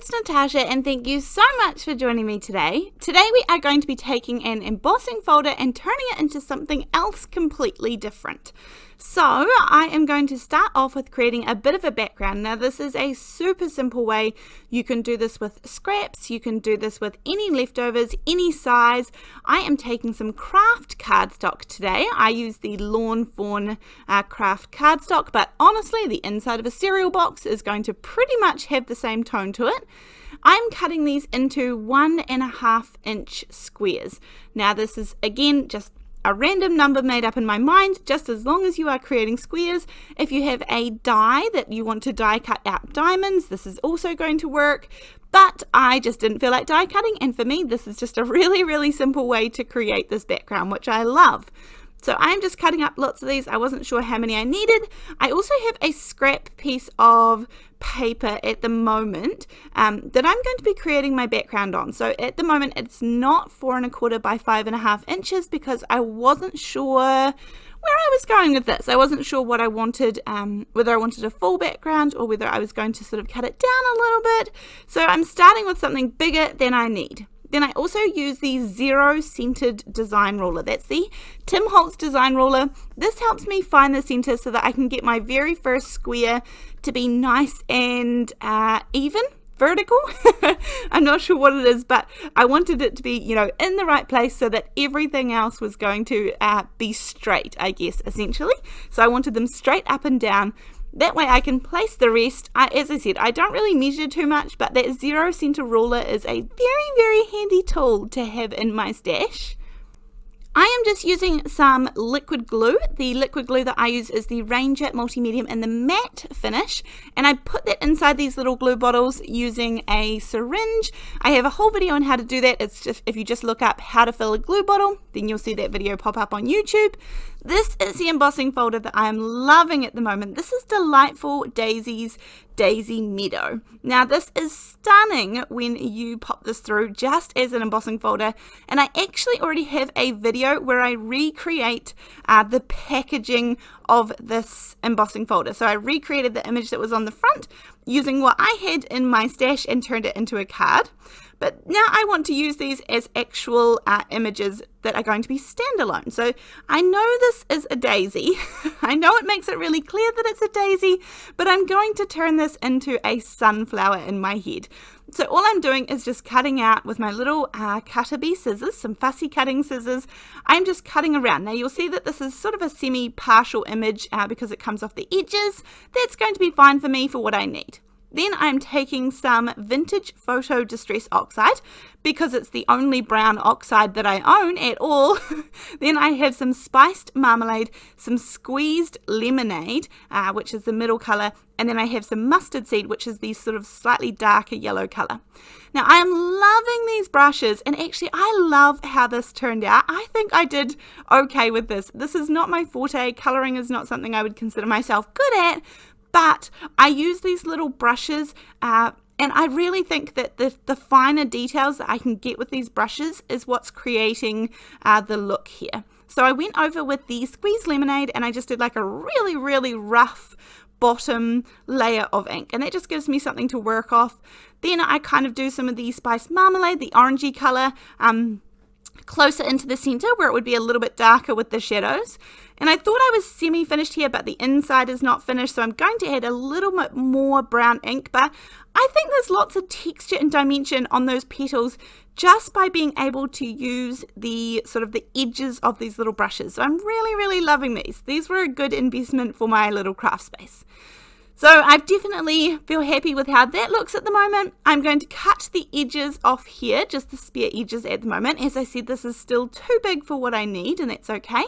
it's Natasha and thank you so much for joining me today. Today we are going to be taking an embossing folder and turning it into something else completely different. So I am going to start off with creating a bit of a background. Now this is a super simple way. You can do this with scraps, you can do this with any leftovers, any size. I am taking some Kraft cardstock today. I use the Fawn Kraft cardstock, but honestly the inside of a cereal box is going to pretty much have the same tone to it. I'm cutting these into 1.5 inch squares. Now this is again just a random number made up in my mind, just as long as you are creating squares. If you have a die that you want to die cut out diamonds, this is also going to work. But I just didn't feel like die cutting, and for me this is just a really simple way to create this background, which I love. So I'm just cutting up lots of these. I wasn't sure how many I needed. I also have a scrap piece of paper at the moment that I'm going to be creating my background on. So at the moment it's not 4.25 by 5.5 inches because I wasn't sure where I was going with this. I wasn't sure what I wanted, whether I wanted a full background or whether I was going to sort of cut it down a little bit. So I'm starting with something bigger than I need. Then I also use the zero centered design ruler. That's the Holtz design ruler. This helps me find the center so that I can get my very first square to be nice and even, vertical. I'm not sure what it is, but I wanted it to be, you know, in the right place so that everything else was going to be straight, I guess, essentially. So I wanted them straight up and down. That way I can place the rest. As I said, I don't really measure too much, but that zero center ruler is a very handy tool to have in my stash. I am just using some liquid glue. The liquid glue that I use is the Ranger Multi-Medium in the matte finish, and I put that inside these little glue bottles using a syringe. I have a whole video on how to do that. It's just, if you just look up how to fill a glue bottle, then you'll see that video pop up on YouTube. This is the embossing folder that I am loving at the moment. This is Delightful Daisy's Daisy Meadow. Now this is stunning when you pop this through just as an embossing folder, and I actually already have a video where I recreate the packaging of this embossing folder. So I recreated the image that was on the front using what I had in my stash and turned it into a card. But now I want to use these as actual images that are going to be standalone. So I know this is a daisy. I know it makes it really clear that it's a daisy, but I'm going to turn this into a sunflower in my head. So all I'm doing is just cutting out with my little cutter bee scissors, some fussy cutting scissors. I'm just cutting around. Now you'll see that this is sort of a semi-partial image because it comes off the edges. That's going to be fine for me for what I need. Then I'm taking some vintage photo distress oxide because it's the only brown oxide that I own at all. Then I have some spiced marmalade, some squeezed lemonade, which is the middle color, and then I have some mustard seed, which is the sort of slightly darker yellow color. Now I am loving these brushes, and actually I love how this turned out. I think I did okay with this. This is not my forte. Coloring is not something I would consider myself good at, but I use these little brushes and I really think that the finer details that I can get with these brushes is what's creating the look here. So I went over with the squeezed lemonade and I just did like a really rough bottom layer of ink, and that just gives me something to work off. Then I kind of do some of the spiced marmalade, the orangey color, closer into the center where it would be a little bit darker with the shadows. And I thought I was semi-finished here, but the inside is not finished, so I'm going to add a little bit more brown ink. But I think there's lots of texture and dimension on those petals just by being able to use the sort of the edges of these little brushes. So I'm really loving these. These were a good investment for my little craft space. So I definitely feel happy with how that looks at the moment. I'm going to cut the edges off here, just the spare edges at the moment. As I said, this is still too big for what I need, and that's okay.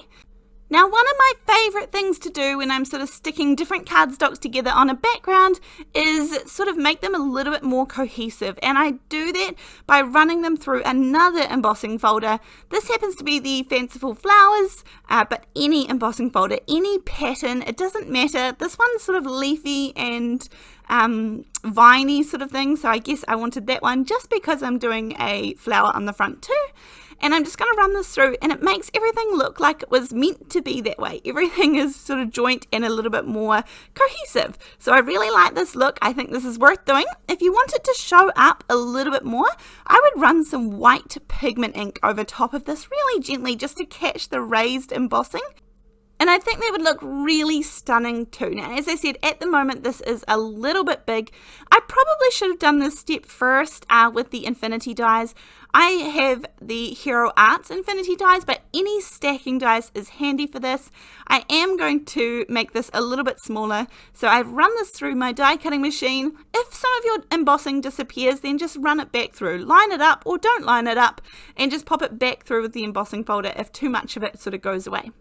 Now, one of my favorite things to do when I'm sort of sticking different cardstocks together on a background is sort of make them a little bit more cohesive, and I do that by running them through another embossing folder. This happens to be the Fanciful Flowers, but any embossing folder, any pattern, it doesn't matter. This one's sort of leafy and viney sort of thing, so I guess I wanted that one just because I'm doing a flower on the front too. and I'm just going to run this through, and it makes everything look like it was meant to be that way. Everything is sort of joint and a little bit more cohesive. So I really like this look. I think this is worth doing. If you want it to show up a little bit more, I would run some white pigment ink over top of this really gently just to catch the raised embossing. And I think that would look really stunning too. Now, as I said, at the moment, this is a little bit big. I probably should have done this step first with the infinity dies. I have the Hero Arts infinity dies, but any stacking dies is handy for this. I am going to make this a little bit smaller. So I've run this through my die cutting machine. If some of your embossing disappears, then just run it back through. Line it up or don't line it up and just pop it back through with the embossing folder if too much of it sort of goes away.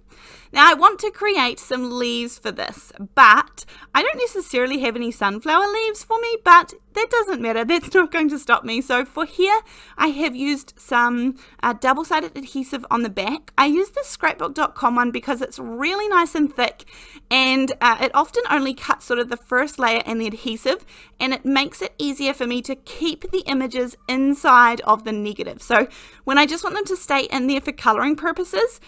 Now I want to create some leaves for this, but I don't necessarily have any sunflower leaves for me, but that doesn't matter. That's not going to stop me. So for here, I have used some double-sided adhesive on the back. I use the scrapbook.com one because it's really nice and thick, and it often only cuts sort of the first layer and the adhesive, and it makes it easier for me to keep the images inside of the negative. So when I just want them to stay in there for coloring purposes,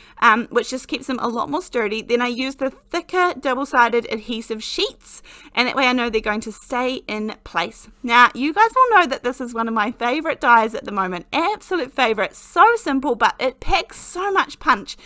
which just keeps them a lot more sturdy, then I use the thicker double-sided adhesive sheets, and that way I know they're going to stay in place. Now, you guys will know that this is one of my favorite dies at the moment. Absolute favorite. So simple, but it packs so much punch.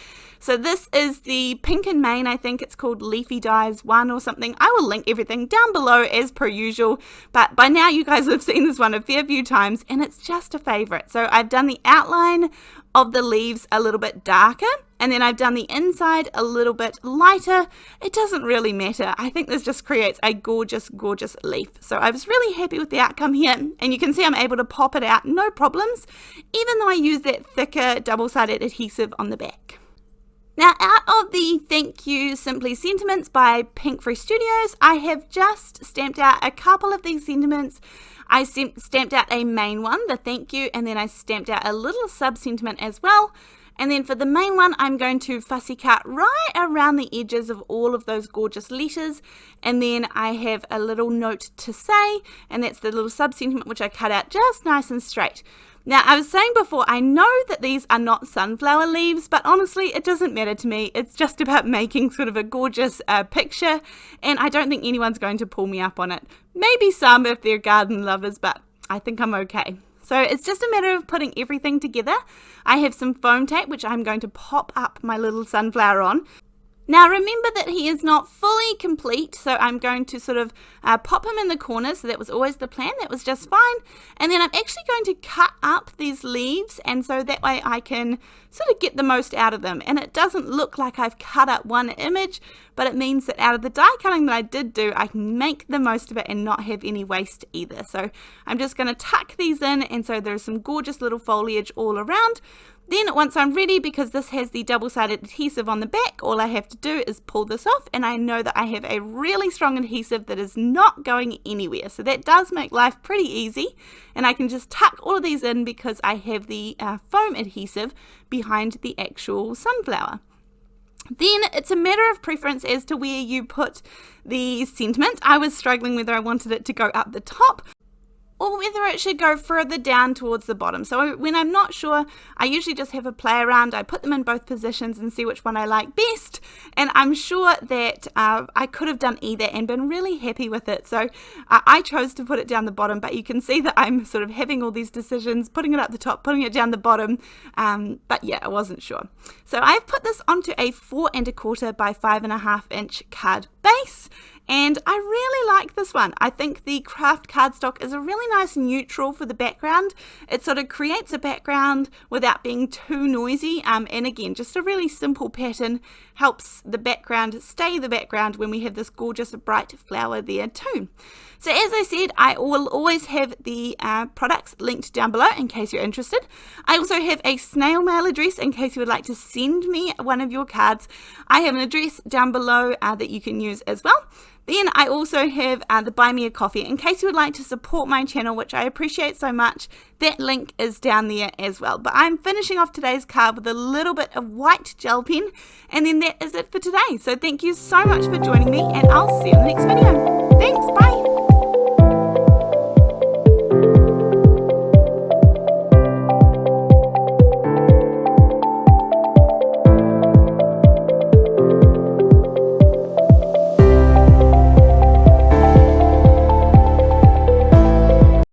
So this is the Pink and Main, I think it's called Leafy Dies 1 or something. I will link everything down below as per usual, but by now you guys have seen this one a fair few times, and it's just a favorite. So I've done the outline of the leaves a little bit darker, and then I've done the inside a little bit lighter. It doesn't really matter. I think this just creates a gorgeous, gorgeous leaf. So I was really happy with the outcome here, and you can see I'm able to pop it out no problems, even though I use that thicker double-sided adhesive on the back. Now, out of the Thank You Simply sentiments by Pinkfresh Studios, I have just stamped out a couple of these sentiments. I stamped out a main one, the thank you, and then I stamped out a little sub-sentiment as well. And then for the main one, I'm going to fussy cut right around the edges of all of those gorgeous letters. And then I have a little note to say, and that's the little sub-sentiment which I cut out just nice and straight. Now, I was saying before, I know that these are not sunflower leaves, but honestly, it doesn't matter to me. It's just about making sort of a gorgeous picture, and I don't think anyone's going to pull me up on it. Maybe some if they're garden lovers, but I think I'm okay. So it's just a matter of putting everything together. I have some foam tape, which I'm going to pop up my little sunflower on. Now remember that he is not fully complete, so I'm going to sort of pop him in the corner, so that was always the plan, that was just fine. And then I'm actually going to cut up these leaves, and so that way I can sort of get the most out of them. And it doesn't look like I've cut up one image, but it means that out of the die cutting that I did do, I can make the most of it and not have any waste either. So I'm just going to tuck these in, and so there's some gorgeous little foliage all around. Then once I'm ready, because this has the double-sided adhesive on the back, all I have to do is pull this off, and I know that I have a really strong adhesive that is not going anywhere. So that does make life pretty easy, and I can just tuck all of these in because I have the foam adhesive behind the actual sunflower. Then it's a matter of preference as to where you put the sentiment. I was struggling whether I wanted it to go up the top or whether it should go further down towards the bottom. So when I'm not sure, I usually just have a play around. I put them in both positions and see which one I like best. And I'm sure that I could have done either and been really happy with it. So I chose to put it down the bottom, but you can see that I'm sort of having all these decisions, putting it up the top, putting it down the bottom. But yeah, I wasn't sure. So I've put this onto a 4 1/4 by 5.5 inch card base. And I really like this one. I think the Kraft cardstock is a really nice neutral for the background. It sort of creates a background without being too noisy. And again, just a really simple pattern, helps the background stay the background when we have this gorgeous bright flower there too. So as I said, I will always have the products linked down below in case you're interested. I also have a snail mail address in case you would like to send me one of your cards. I have an address down below that you can use as well. Then I also have the Buy Me a Coffee in case you would like to support my channel, which I appreciate so much. That link is down there as well. But I'm finishing off today's card with a little bit of white gel pen, and then that is it for today. So thank you so much for joining me, and I'll see you in the next video. Thanks, bye!